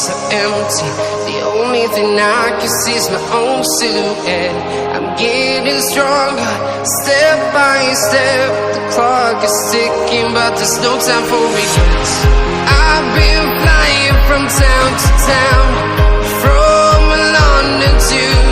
so empty. The only thing I can see is my own silhouette. I'm getting stronger, step by step. The clock is ticking, but there's no time for regrets. I've been flying from town to town, from London to